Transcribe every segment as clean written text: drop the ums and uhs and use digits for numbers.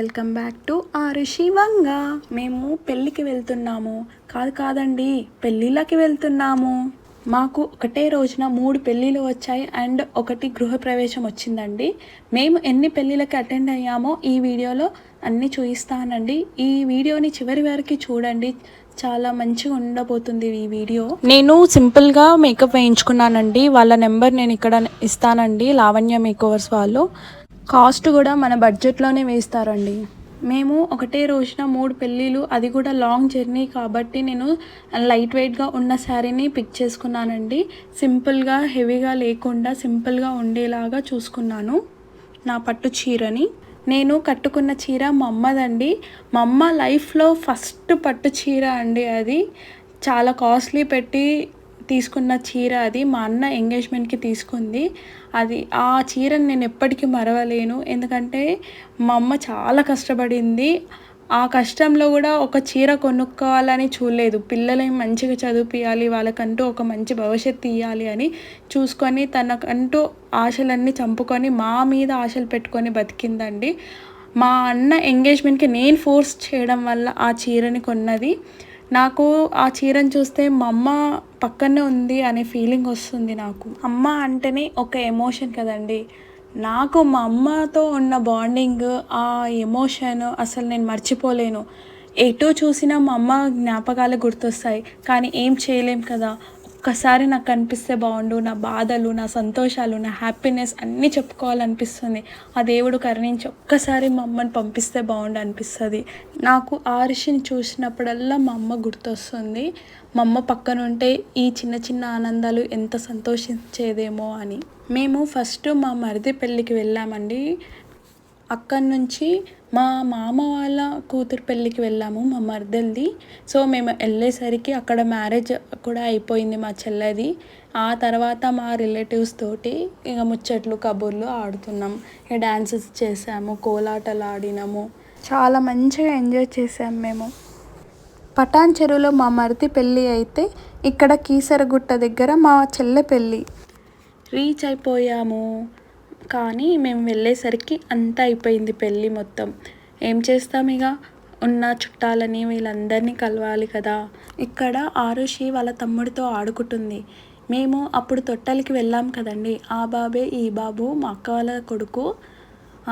Welcome back to Arushi వంగ. మేము పెళ్ళికి వెళ్తున్నాము. కాదండి, పెళ్ళిళ్ళకి వెళ్తున్నాము. మాకు ఒకటే రోజున 3 పెళ్ళిళ్ళు వచ్చాయి అండ్ ఒకటి గృహప్రవేశం వచ్చిందండి. మేము ఎన్ని పెళ్ళిళ్ళకి అటెండ్ అయ్యామో ఈ వీడియోలో అన్నీ చూపిస్తానండి. ఈ వీడియోని చివరి వరకు చూడండి, చాలా మంచిగా ఉండబోతుంది ఈ వీడియో. నేను సింపుల్గా మేకప్ వేయించుకున్నానండి. వాళ్ళ నెంబర్ నేను ఇక్కడ ఇస్తానండి, లావణ్య మేకోవర్స్ వాళ్ళు. కాస్ట్ కూడా మన బడ్జెట్లోనే వేస్తారండి. మేము ఒకటే రోజున 3 పెళ్ళిళ్ళు, అది కూడా లాంగ్ జర్నీ కాబట్టి నేను లైట్ వెయిట్గా ఉన్న శారీని పిక్ చేసుకున్నానండి. సింపుల్గా హెవీగా లేకుండా సింపుల్గా ఉండేలాగా చూసుకున్నాను నా పట్టు చీరని. నేను కట్టుకున్న చీర మా అమ్మదండి. మా అమ్మ లైఫ్లో ఫస్ట్ పట్టు చీర అండి. అది చాలా కాస్ట్లీ పెట్టి తీసుకున్న చీర. అది మా అన్న ఎంగేజ్మెంట్కి తీసుకుంది. అది ఆ చీరని నేను ఎప్పటికీ మరవలేను, ఎందుకంటే మా అమ్మ చాలా కష్టపడింది. ఆ కష్టంలో కూడా ఒక చీర కొనుక్కోవాలని చూడలేదు. పిల్లలని మంచిగా చదివిపియాలి, వాళ్ళకంటూ ఒక మంచి భవిష్యత్తు ఇవ్వాలి అని చూసుకొని తనకంటూ ఆశలన్నీ చంపుకొని మా మీద ఆశలు పెట్టుకొని బతికిందండి. మా అన్న ఎంగేజ్మెంట్కి నేను ఫోర్స్ చేయడం వల్ల ఆ చీరని కొన్నది. నాకు ఆ చీరను చూస్తే మా అమ్మ పక్కనే ఉంది అనే ఫీలింగ్ వస్తుంది. నాకు అమ్మ అంటేనే ఒక ఎమోషన్ కదండి. నాకు మా అమ్మతో ఉన్న బాండింగ్, ఆ ఎమోషన్ అసలు నేను మర్చిపోలేను. ఎటు చూసినా మా అమ్మ జ్ఞాపకాలు గుర్తొస్తాయి, కానీ ఏం చేయలేం కదా. ఒక్కసారి నాకు కనిపిస్తే బాగుండు, నా బాధలు, నా సంతోషాలు, నా హ్యాపీనెస్ అన్నీ చెప్పుకోవాలనిపిస్తుంది. ఆ దేవుడు కరుణించి ఒక్కసారి మా అమ్మని పంపిస్తే బాగుండు అనిపిస్తుంది. నాకు ఆరుషిని చూసినప్పుడల్లా మా అమ్మ గుర్తొస్తుంది. మా అమ్మ పక్కన ఉంటే ఈ చిన్న చిన్న ఆనందాలు ఎంత సంతోషించేదేమో అని. మేము ఫస్ట్ మా మరిది పెళ్ళికి వెళ్ళామండి. అక్కడి నుంచి మా మామ వాళ్ళ కూతురు పెళ్ళికి వెళ్ళాము, మా మరిదల్ది. సో మేము వెళ్ళేసరికి అక్కడ మ్యారేజ్ కూడా అయిపోయింది మా చెల్లెది. ఆ తర్వాత మా రిలేటివ్స్ తోటి ఇక ముచ్చట్లు కబుర్లు ఆడుతున్నాం, ఇక డ్యాన్సెస్ చేసాము, కోలాటలు ఆడినాము, చాలా మంచిగా ఎంజాయ్ చేసాము మేము. పటాన్ చెరువులో మా మరిది పెళ్ళి అయితే ఇక్కడ కీసరగుట్ట దగ్గర మా చెల్లె పెళ్ళి. రీచ్ అయిపోయాము, కానీ మేము వెళ్ళేసరికి అంతా అయిపోయింది పెళ్ళి మొత్తం. ఏం చేస్తాం, ఇక ఉన్న చుట్టాలని వీళ్ళందరినీ కలవాలి కదా. ఇక్కడ ఆరుషి వాళ్ళ తమ్ముడితో ఆడుకుంటుంది. మేము అప్పుడు తొట్టెలకి వెళ్ళాం కదండి. ఆ బాబే ఈ బాబు, మా అక్క వాళ్ళ కొడుకు.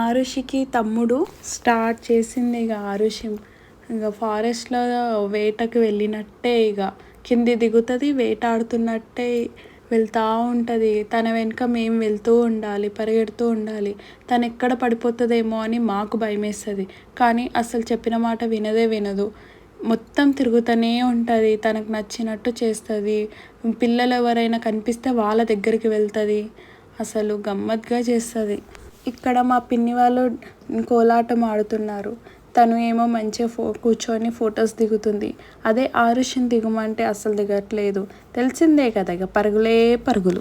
ఆరుషికి తమ్ముడు. స్టార్ట్ చేసింది ఇక ఆరుషి. ఇక ఫారెస్ట్లో వేటకి వెళ్ళినట్టే, ఇక కింది దిగుతుంది, వేటాడుతున్నట్టే వెళ్తూ ఉంటుంది. తన వెనుక మేము వెళ్తూ ఉండాలి, పరిగెడుతూ ఉండాలి. తను ఎక్కడ పడిపోతుందేమో అని మాకు భయం వేస్తుంది, కానీ అసలు చెప్పిన మాట వినదు. మొత్తం తిరుగుతూనే ఉంటుంది, తనకు నచ్చినట్టు చేస్తుంది. పిల్లలు ఎవరైనా కనిపిస్తే వాళ్ళ దగ్గరికి వెళ్తుంది. అసలు గమ్మత్తుగా చేస్తుంది. ఇక్కడ మా పిన్ని వాళ్ళు కోలాటం ఆడుతున్నారు. తను ఏమో మంచిగా కూర్చొని ఫొటోస్ దిగుతుంది. అదే ఆరుషిని దిగమంటే అసలు దిగట్లేదు. తెలిసిందే కదా, ఇక పరుగులే పరుగులు.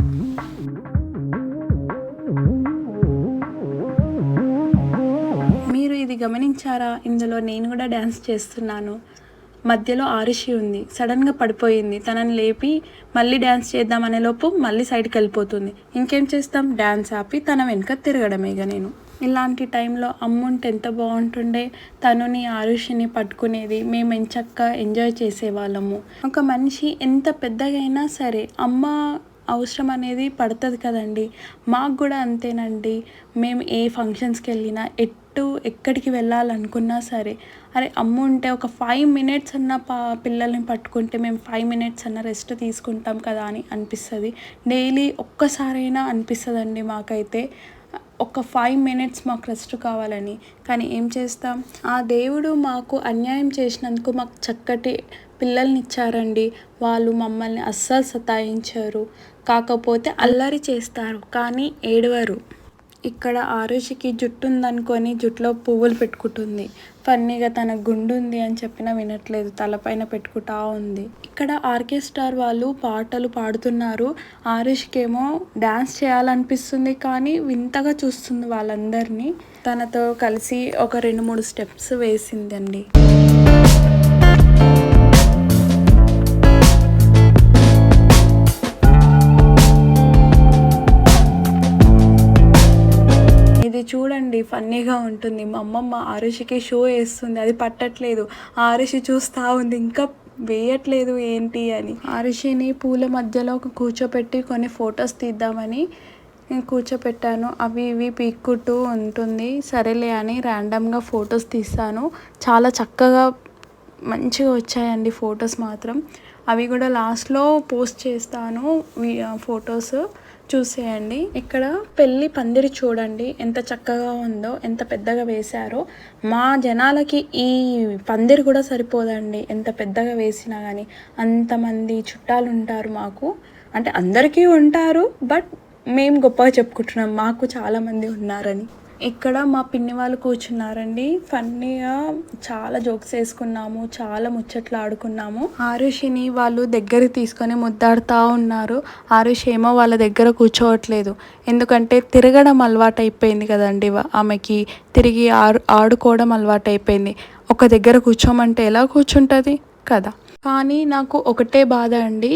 మీరు ఇది గమనించారా? ఇందులో నేను కూడా డ్యాన్స్ చేస్తున్నాను. మధ్యలో ఆరుషి ఉంది, సడన్గా పడిపోయింది. తనని లేపి మళ్ళీ డ్యాన్స్ చేద్దాం అనే లోపు మళ్ళీ సైడ్కి వెళ్ళిపోతుంది. ఇంకేం చేస్తాం, డ్యాన్స్ ఆపి తన వెనుక తిరగడమే. ఇక నేను ఇలాంటి టైంలో అమ్ముంటే ఎంత బాగుంటుండే. తనుని ఆరుషిని పట్టుకునేది, మేము ఎంచక్కా ఎంజాయ్ చేసేవాళ్ళము. ఒక మనిషి ఎంత పెద్దగా అయినా సరే అమ్మ అవసరం అనేది పడుతుంది కదండి. మాకు కూడా అంతేనండి. మేము ఏ ఫంక్షన్స్కి వెళ్ళినా, ఎక్కడికి వెళ్ళాలనుకున్నా సరే, అరే అమ్మ ఉంటే ఒక 5 minutes అన్న పిల్లల్ని పట్టుకుంటే మేము 5 minutes అన్న రెస్ట్ తీసుకుంటాం కదా అని అనిపిస్తుంది. డైలీ ఒక్కసారైనా అనిపిస్తుందండి మాకైతే, ఒక 5 minutes మాకు రెస్ట్ కావాలని. కానీ ఏం చేస్తాం, ఆ దేవుడు మాకు అన్యాయం చేసినందుకు మాకు చక్కటి పిల్లల్ని ఇచ్చారండి. వాళ్ళు మమ్మల్ని అస్సలు సతాయించారు, కాకపోతే అల్లరి చేస్తారు కానీ ఏడవరు. ఇక్కడ ఆరుషికి జుట్టు ఉందనుకొని జుట్టులో పువ్వులు పెట్టుకుంటుంది. ఫన్నీగా తన గుండు ఉంది అని చెప్పినా వినట్లేదు, తలపైన పెట్టుకుంటా ఉంది. ఇక్కడ ఆర్కెస్ట్రా వాళ్ళు పాటలు పాడుతున్నారు. ఆరుషికేమో డ్యాన్స్ చేయాలనిపిస్తుంది, కానీ వింతగా చూస్తుంది వాళ్ళందరినీ. తనతో కలిసి ఒక 2-3 స్టెప్స్ వేసిందండి. ఇది చూడండి, చూడండి ఫన్నీగా ఉంటుంది. మా అమ్మమ్మ ఆరుషికి షో వేస్తుంది, అది పట్టట్లేదు. ఆరుషి చూస్తూ ఉంది ఇంకా వేయట్లేదు ఏంటి అని. ఆరుషిని పూల మధ్యలో కూర్చోపెట్టి కొన్ని ఫొటోస్ తీద్దామని నేను కూర్చోపెట్టాను. అవి ఇవి పీక్కుంటూ ఉంటుంది. సరేలే అని ర్యాండమ్గా ఫొటోస్ తీస్తాను. చాలా చక్కగా మంచిగా వచ్చాయండి ఫొటోస్ మాత్రం. అవి కూడా లాస్ట్లో పోస్ట్ చేస్తాను ఫొటోస్, చూసేయండి. ఇక్కడ పెళ్ళి పందిరి చూడండి ఎంత చక్కగా ఉందో, ఎంత పెద్దగా వేశారో. మా జనాలకి ఈ పందిరి కూడా సరిపోదండి ఎంత పెద్దగా వేసినా కానీ. అంతమంది చుట్టాలు ఉంటారు మాకు, అంటే అందరికీ ఉంటారు, బట్ మేము గొప్పగా చెప్పుకుంటున్నాం మాకు చాలామంది ఉన్నారని. ఇక్కడ మా పిన్ని వాళ్ళు కూర్చున్నారండి. ఫన్నీగా చాలా జోక్స్ వేసుకున్నాము, చాలా ముచ్చట్లు ఆడుకున్నాము. ఆరుషిని వాళ్ళు దగ్గరికి తీసుకొని ముద్దాడుతూ ఉన్నారు. ఆరుషి ఏమో వాళ్ళ దగ్గర కూర్చోవట్లేదు, ఎందుకంటే తిరగడం అలవాటు అయిపోయింది కదండి ఆమెకి. తిరిగి ఆడుకోవడం అలవాటు అయిపోయింది. ఒక దగ్గర కూర్చోమంటే ఎలా కూర్చుంటుంది కదా. కానీ నాకు ఒకటే బాధ అండి,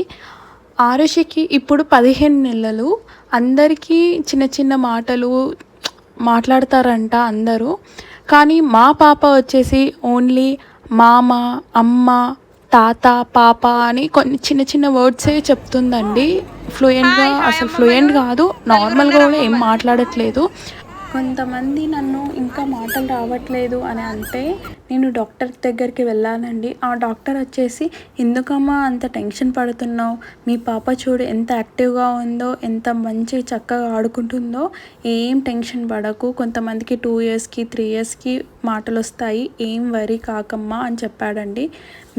ఆరుషికి ఇప్పుడు 15 నెలలు. అందరికీ చిన్న చిన్న మాటలు మాట్లాడతారంట అందరూ, కానీ మా పాప వచ్చేసి ఓన్లీ మామ, అమ్మ, తాత, పాప అని కొన్ని చిన్న చిన్న వర్డ్సే చెప్తుందండి. ఫ్లూయెంట్గా, అసలు ఫ్లూయెంట్ కాదు, నార్మల్గా కూడా ఏం మాట్లాడట్లేదు. కొంతమంది నన్ను ఇంకా మాటలు రావట్లేదు అని అంటే నేను డాక్టర్ దగ్గరికి వెళ్ళానండి. ఆ డాక్టర్ వచ్చేసి, ఎందుకమ్మా అంత టెన్షన్ పడుతున్నావు, మీ పాప చూడు ఎంత యాక్టివ్గా ఉందో, ఎంత మంచి చక్కగా ఆడుకుంటుందో, ఏం టెన్షన్ పడకు, కొంతమందికి 2 ఇయర్స్కి 3 ఇయర్స్కి మాటలు వస్తాయి, ఏం వరీ కాకమ్మా అని చెప్పాడండి.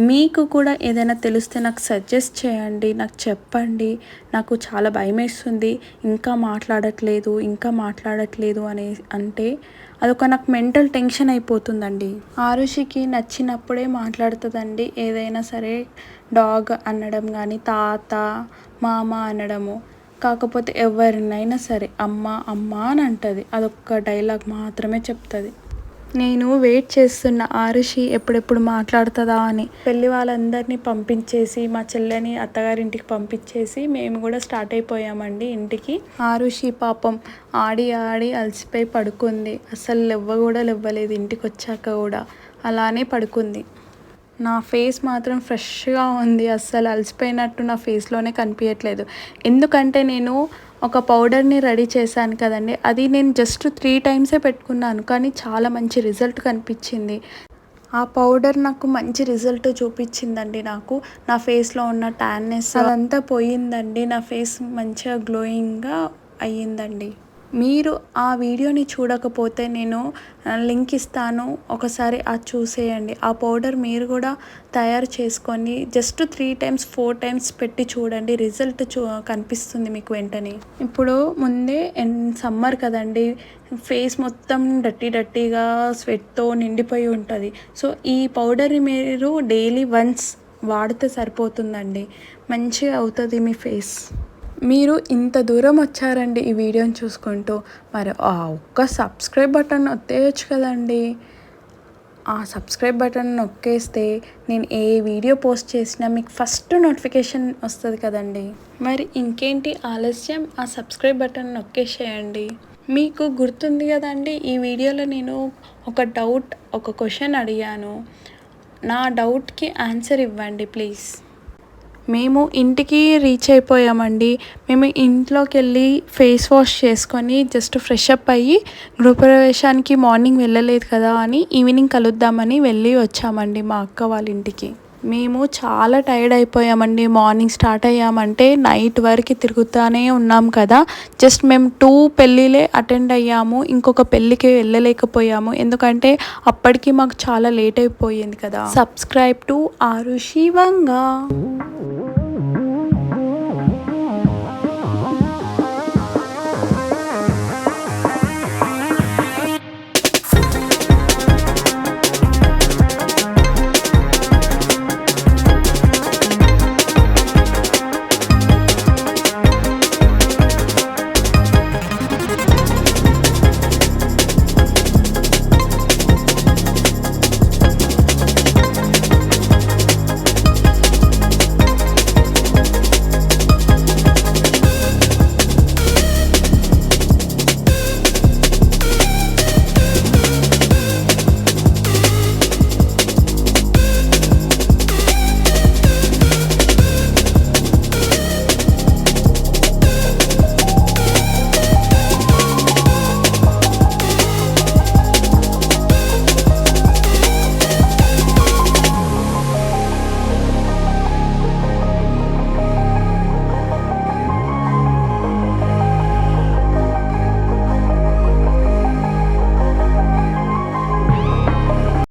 మీకు కూడా ఏదైనా తెలిస్తే నాకు సజెస్ట్ చేయండి, నాకు చెప్పండి. నాకు చాలా భయం వేస్తుంది, ఇంకా మాట్లాడట్లేదు అని అంటే అదొక నాకు మెంటల్ టెన్షన్ అయిపోతుందండి. ఆరుషికి నచ్చినప్పుడే మాట్లాడుతుందండి. ఏదైనా సరే డాగ్ అనడం కానీ, తాత, మామ అనడము, కాకపోతే ఎవరినైనా సరే అమ్మ అమ్మ అని అంటుంది. అదొక్క డైలాగ్ మాత్రమే చెప్తుంది. నేను వెయిట్ చేస్తున్న ఆరుషి ఎప్పుడెప్పుడు మాట్లాడుతుందా అని. పెళ్ళి వాళ్ళందరినీ పంపించేసి మా చెల్లెని అత్తగారింటికి పంపించేసి మేము కూడా స్టార్ట్ అయిపోయామండి ఇంటికి. ఆరుషి పాపం ఆడి అలసిపోయి పడుకుంది. అసలు లేవ్వలేదు ఇంటికి వచ్చాక కూడా, అలానే పడుకుంది. నా ఫేస్ మాత్రం ఫ్రెష్గా ఉంది, అస్సలు అలసిపోయినట్టు నా ఫేస్లోనే కనిపించట్లేదు. ఎందుకంటే నేను ఒక పౌడర్ని రెడీ చేశాను కదండి, అది నేను జస్ట్ 3 టైమ్సే పెట్టుకున్నాను, కానీ చాలా మంచి రిజల్ట్ కనిపించింది. ఆ పౌడర్ నాకు మంచి రిజల్ట్ చూపించిందండి. నాకు నా ఫేస్లో ఉన్న ట్యాన్నెస్ అదంతా పోయిందండి. నా ఫేస్ మంచిగా గ్లోయింగ్గా అయ్యిందండి. మీరు ఆ వీడియోని చూడకపోతే నేను లింక్ ఇస్తాను, ఒకసారి అది చూసేయండి. ఆ పౌడర్ మీరు కూడా తయారు చేసుకొని జస్ట్ 3 టైమ్స్ 4 టైమ్స్ పెట్టి చూడండి, రిజల్ట్ కనిపిస్తుంది మీకు వెంటనే. ఇప్పుడు ముందే సమ్మర్ కదండి, ఫేస్ మొత్తం డట్టీగా స్వెట్తో నిండిపోయి ఉంటుంది. సో ఈ పౌడర్ని మీరు డైలీ వన్స్ వాడితే సరిపోతుందండి, మంచిగా అవుతుంది మీ ఫేస్. మీరు ఇంత దూరం వచ్చారండి ఈ వీడియోని చూసుకుంటూ, మరి ఆ ఒక్క సబ్స్క్రైబ్ బటన్ నొక్కేయచ్చు కదండి. ఆ సబ్స్క్రైబ్ బటన్ నొక్కేస్తే నేను ఏ వీడియో పోస్ట్ చేసినా మీకు ఫస్ట్ నోటిఫికేషన్ వస్తుంది కదండి. మరి ఇంకేంటి ఆలస్యం, ఆ సబ్స్క్రైబ్ బటన్ నొక్కేసేయండి. మీకు గుర్తుంది కదండి, ఈ వీడియోలో నేను ఒక క్వశ్చన్ అడిగాను. నా డౌట్కి ఆన్సర్ ఇవ్వండి ప్లీజ్. మేము ఇంటికి రీచ్ అయిపోయామండి. మేము ఇంట్లోకి వెళ్ళి ఫేస్ వాష్ చేసుకొని జస్ట్ ఫ్రెష్ అప్ అయ్యి, గృహప్రవేశానికి మార్నింగ్ వెళ్ళలేదు కదా అని ఈవినింగ్ కలుద్దామని వెళ్ళి వచ్చామండి మా అక్క వాళ్ళ ఇంటికి. మేము చాలా టైర్డ్ అయిపోయామండి. మార్నింగ్ స్టార్ట్ అయ్యామంటే నైట్ వరకు తిరుగుతూనే ఉన్నాం కదా. జస్ట్ మేము 2 పెళ్ళిళ్ళే అటెండ్ అయ్యాము, ఇంకొక పెళ్ళికి వెళ్ళలేకపోయాము, ఎందుకంటే అప్పటికి మాకు చాలా లేట్ అయిపోయింది కదా. Subscribe to Arushi Vanga.